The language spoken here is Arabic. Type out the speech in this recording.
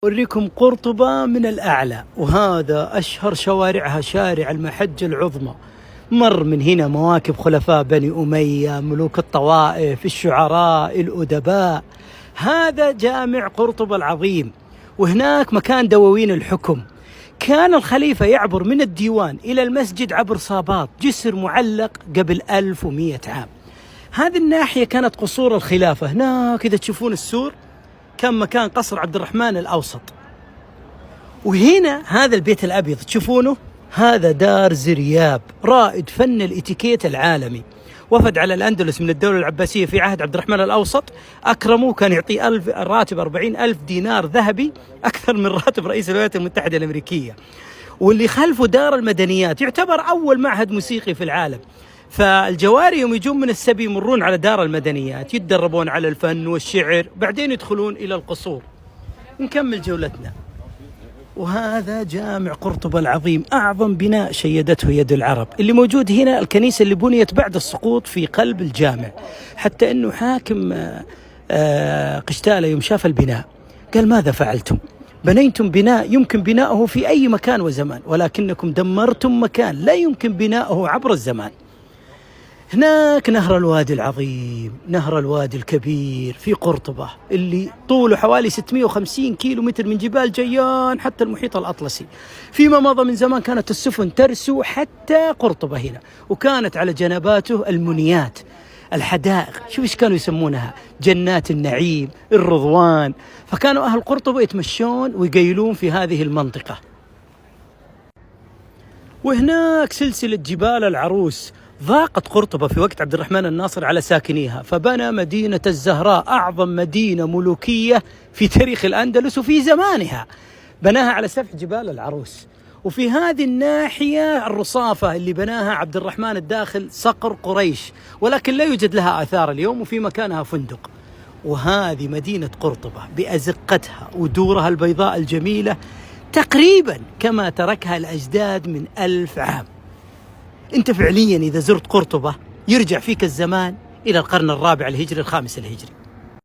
أوريكم قرطبة من الأعلى، وهذا أشهر شوارعها شارع المحجة العظمى. مر من هنا مواكب خلفاء بني أمية، ملوك الطوائف، الشعراء، الأدباء. هذا جامع قرطبة العظيم، وهناك مكان دواوين الحكم. كان الخليفة يعبر من الديوان إلى المسجد عبر صابات، جسر معلق قبل 1100 عام. هذه الناحية كانت قصور الخلافة. هناك إذا تشوفون السور كان مكان قصر عبد الرحمن الأوسط. وهنا هذا البيت الأبيض تشوفونه، هذا دار زرياب، رائد فن الاتيكيت العالمي. وفد على الأندلس من الدولة العباسية في عهد عبد الرحمن الأوسط، أكرموه، كان يعطيه راتب 40,000 دينار ذهبي، أكثر من راتب رئيس الولايات المتحدة الأمريكية. واللي خلفه دار المدنيات، يعتبر أول معهد موسيقي في العالم. فالجواري يوم يجون من السبي يمرون على دار المدنيات، يتدربون على الفن والشعر، بعدين يدخلون إلى القصور. نكمل جولتنا. وهذا جامع قرطبة العظيم، أعظم بناء شيدته يد العرب. اللي موجود هنا الكنيسة اللي بنيت بعد السقوط في قلب الجامع، حتى أنه حاكم قشتالة يوم شاف البناء قال: ماذا فعلتم؟ بنيتم بناء يمكن بناؤه في أي مكان وزمان، ولكنكم دمرتم مكان لا يمكن بناؤه عبر الزمان. هناك نهر الوادي العظيم، نهر الوادي الكبير في قرطبة، اللي طوله حوالي 650 كيلو متر من جبال جيان حتى المحيط الأطلسي. فيما مضى من زمان كانت السفن ترسو حتى قرطبة هنا، وكانت على جنباته المنيات، الحدائق. شوف ايش كانوا يسمونها، جنات النعيم، الرضوان. فكانوا أهل قرطبة يتمشون ويقيلون في هذه المنطقة. وهناك سلسلة جبال العروس. ضاقت قرطبة في وقت عبد الرحمن الناصر على ساكنيها، فبنى مدينة الزهراء، أعظم مدينة ملوكية في تاريخ الأندلس وفي زمانها. بناها على سفح جبال العروس. وفي هذه الناحية الرصافة اللي بناها عبد الرحمن الداخل صقر قريش، ولكن لا يوجد لها آثار اليوم، وفي مكانها فندق. وهذه مدينة قرطبة بأزقتها ودورها البيضاء الجميلة، تقريبا كما تركها الأجداد من 1000 عام. أنت فعليا إذا زرت قرطبة يرجع فيك الزمان إلى القرن الرابع الهجري، الخامس الهجري.